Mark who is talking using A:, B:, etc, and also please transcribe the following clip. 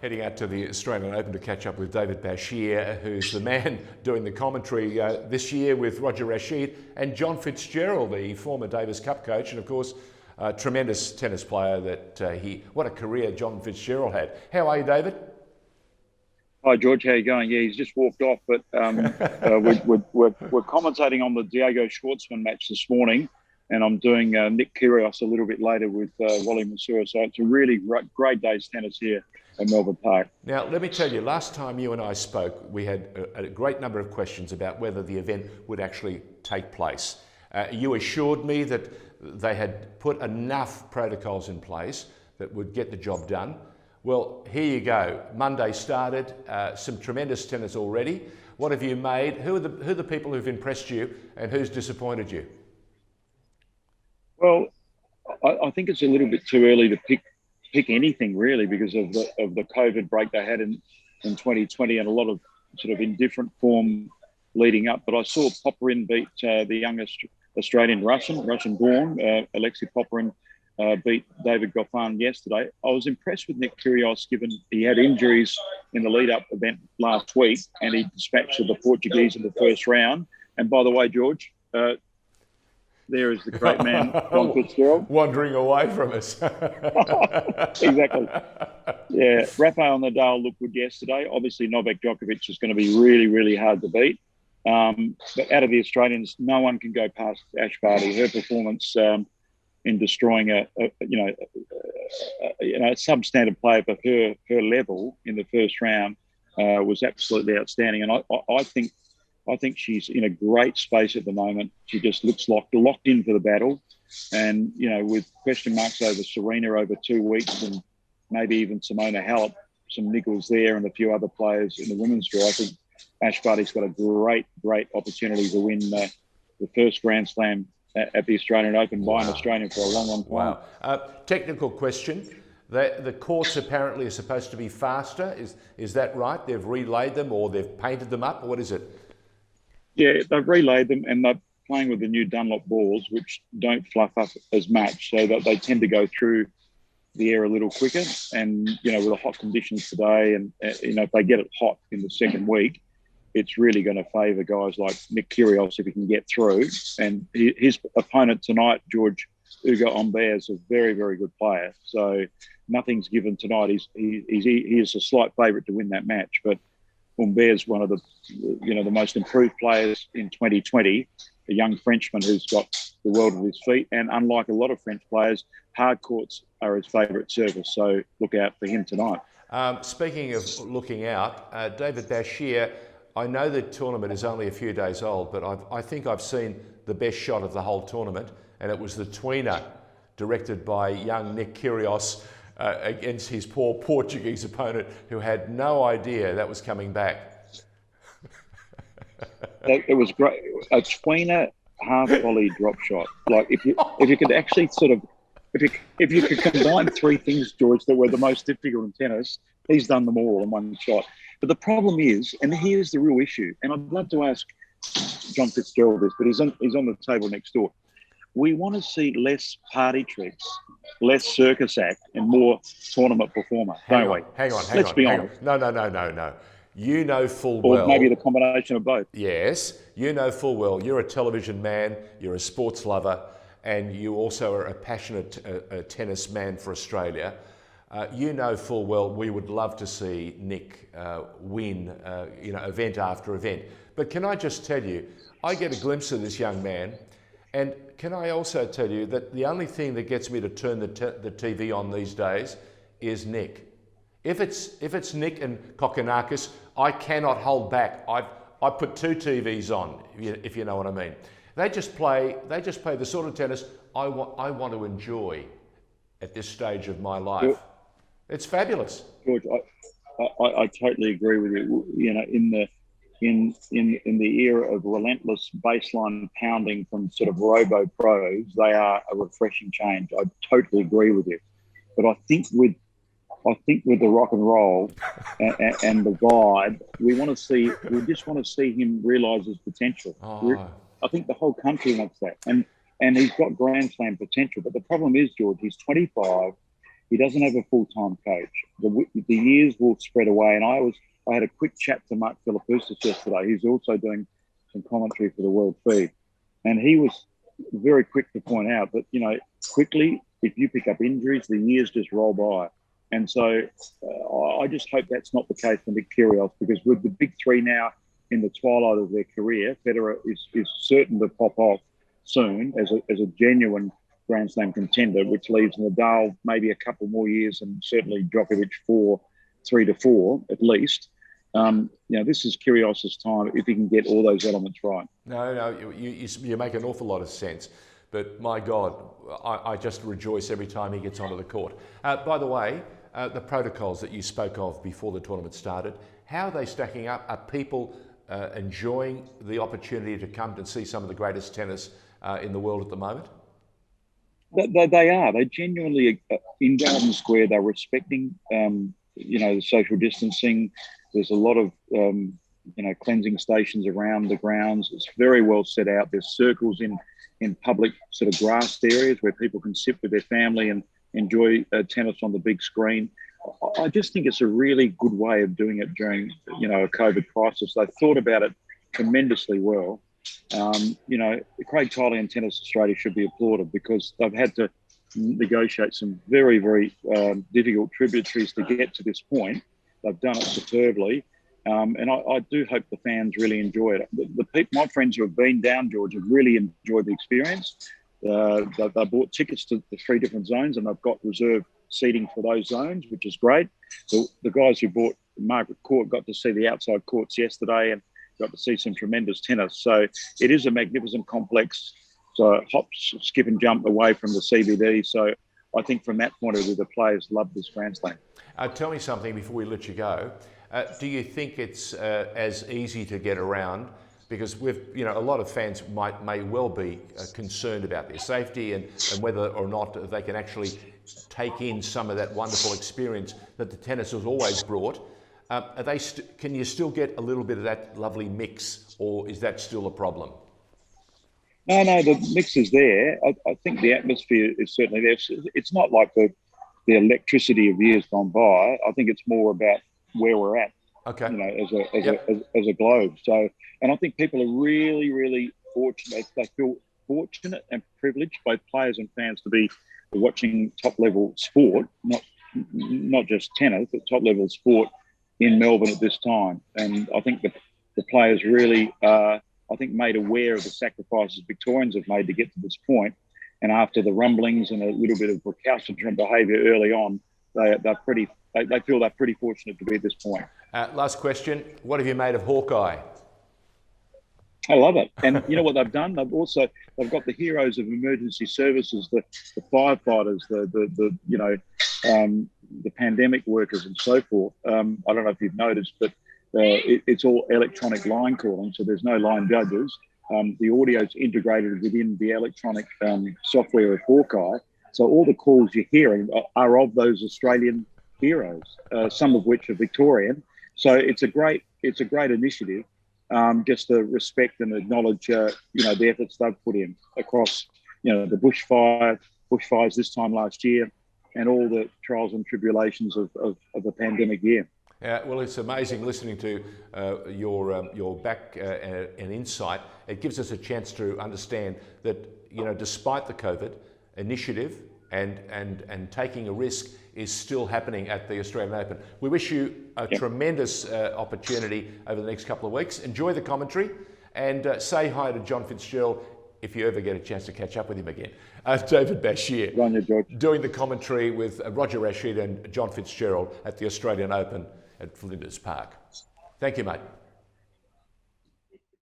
A: heading out to the Australian Open to catch up with David Basheer, who's the man doing the commentary this year with Roger Rashid, and John Fitzgerald, the former Davis Cup coach, and of course, a tremendous tennis player that what a career John Fitzgerald had. How are you, David?
B: Hi, George. How you going? Yeah, he's just walked off, but we're commentating on the Diego Schwartzman match this morning, and I'm doing Nick Kyrgios a little bit later with Wally Masur. So it's a really great day's tennis here at Melbourne Park.
A: Now, let me tell you, last time you and I spoke, we had a great number of questions about whether the event would actually take place. You assured me that they had put enough protocols in place that would get the job done. Well, here you go. Monday started, some tremendous tennis already. What have you made? Who are the people who've impressed you and who's disappointed you?
B: Well, I think it's a little bit too early to pick anything really because of the COVID break they had in 2020 and a lot of sort of indifferent form leading up. But I saw Popyrin beat the youngest Australian Russian-born, Alexei Popyrin. Beat David Goffin yesterday. I was impressed with Nick Kyrgios given he had injuries in the lead-up event last week and he dispatched the Portuguese in the first round. And by the way, George, there is the great man, John Fitzgerald.
A: Wandering away from us.
B: Exactly. Yeah, Rafael Nadal looked good yesterday. Obviously, Novak Djokovic is going to be really, really hard to beat. But out of the Australians, no one can go past Ash Barty. Her performance in destroying a substandard player for her level in the first round was absolutely outstanding. And I think she's in a great space at the moment. She just looks locked in for the battle. And with question marks over Serena over 2 weeks and maybe even Simona Halep, some niggles there, and a few other players in the women's draw, I think Ash Barty's got a great opportunity to win the first Grand Slam at the Australian Open by an Australian for a long time.
A: Wow. Technical question. The courts apparently are supposed to be faster. Is that right? They've relayed them or they've painted them up? Or what is it?
B: Yeah, they've relayed them and they're playing with the new Dunlop balls, which don't fluff up as much, so that they tend to go through the air a little quicker. And, with the hot conditions today and, if they get it hot in the second week, it's really going to favour guys like Nick Kyrgios if he can get through. And his opponent tonight, George, Ugo Humbert, is a very, very good player. So nothing's given tonight. He is a slight favourite to win that match. But Humbert's one of the most improved players in 2020, a young Frenchman who's got the world at his feet. And unlike a lot of French players, hard courts are his favourite surface. So look out for him tonight.
A: Speaking of looking out, David Basheer, I know the tournament is only a few days old, but I think I've seen the best shot of the whole tournament, and it was the tweener directed by young Nick Kyrgios against his poor Portuguese opponent who had no idea that was coming back.
B: It was great. A tweener half-volley drop shot. Like if you could actually sort of, if you could combine three things, George, that were the most difficult in tennis, he's done them all in one shot. But the problem is, and here's the real issue, and I'd love to ask John Fitzgerald this, but he's on the table next door. We want to see less party tricks, less circus act, and more tournament performer, don't we?
A: Hang on.
B: Let's be honest.
A: No. You know full well.
B: Or maybe the combination of both.
A: Yes, you know full well. You're a television man, you're a sports lover, and you also are a passionate tennis man for Australia. You know full well we would love to see Nick win, event after event. But can I just tell you, I get a glimpse of this young man, and can I also tell you that the only thing that gets me to turn the TV on these days is Nick. If it's Nick and Kokkinakis, I cannot hold back. I put two TVs on, if you know what I mean. They just play the sort of tennis I want to enjoy at this stage of my life. It's fabulous.
B: George, I totally agree with you. In the era of relentless baseline pounding from sort of robo pros, they are a refreshing change. I totally agree with you. But I think with the rock and roll and the vibe, we just want to see him realise his potential. I think the whole country wants that. And he's got Grand Slam potential. But the problem is, George, he's 25. he doesn't have a full-time coach. The years will spread away. And I had a quick chat to Mark Philippoussis yesterday. He's also doing some commentary for the World Feed. And he was very quick to point out that, quickly, if you pick up injuries, the years just roll by. And so I just hope that's not the case for Nick Kyrgios, because with the big three now in the twilight of their career, Federer is certain to pop off soon as a genuine Grand Slam contender, which leaves Nadal maybe a couple more years, and certainly Djokovic 3 to 4 at least. This is Kyrgios' time if he can get all those elements right.
A: No, you make an awful lot of sense. But my God, I just rejoice every time he gets onto the court. By the way, the protocols that you spoke of before the tournament started, how are they stacking up? Are people enjoying the opportunity to come and see some of the greatest tennis in the world at the moment?
B: They are. They genuinely, in Garden Square, they're respecting, the social distancing. There's a lot of, cleansing stations around the grounds. It's very well set out. There's circles in public sort of grassed areas where people can sit with their family and enjoy tennis on the big screen. I just think it's a really good way of doing it during, a COVID crisis. They've thought about it tremendously well. Craig Tiley and Tennis Australia should be applauded, because they've had to negotiate some very, very difficult tributaries to get to this point. They've done it superbly. And I do hope the fans really enjoy it. My friends who have been down, George, have really enjoyed the experience. They bought tickets to the 3 different zones, and they've got reserved seating for those zones, which is great. The guys who bought Margaret Court got to see the outside courts yesterday and got to see some tremendous tennis. So it is a magnificent complex. So hop, skip and jump away from the CBD. So I think from that point of view, the players love this Grand Slam.
A: Tell me something before we let you go. Do you think it's as easy to get around? Because a lot of fans may well be concerned about their safety and whether or not they can actually take in some of that wonderful experience that the tennis has always brought. Can you still get a little bit of that lovely mix, or is that still a problem?
B: No, the mix is there. I think the atmosphere is certainly there. It's not like the electricity of years gone by. I think it's more about where we're at.
A: Okay.
B: As a globe. So, and I think people are really, really fortunate. They feel fortunate and privileged, both players and fans, to be watching top level sport, not just tennis, but top level sport in Melbourne at this time. And I think the players really made aware of the sacrifices Victorians have made to get to this point. And after the rumblings and a little bit of recalcitrant behaviour early on, they feel they're pretty fortunate to be at this point.
A: Last question. What have you made of Hawkeye?
B: I love it. And you know what they've done? They've got the heroes of emergency services, the firefighters, the pandemic workers and so forth. I don't know if you've noticed, but it's all electronic line calling, so there's no line judges. The audio's integrated within the electronic software of Hawkeye. So all the calls you're hearing are of those Australian heroes, some of which are Victorian. So it's a great initiative, just to respect and acknowledge, the efforts they've put in across, the bushfires this time last year, and all the trials and tribulations of the pandemic year.
A: Well, it's amazing listening to your back and insight. It gives us a chance to understand that, despite the COVID initiative and taking a risk is still happening at the Australian Open. We wish you a tremendous opportunity over the next couple of weeks. Enjoy the commentary and say hi to John Fitzgerald if you ever get a chance to catch up with him again. David Basheer doing the commentary with Roger Rashid and John Fitzgerald at the Australian Open at Flinders Park. Thank you, mate.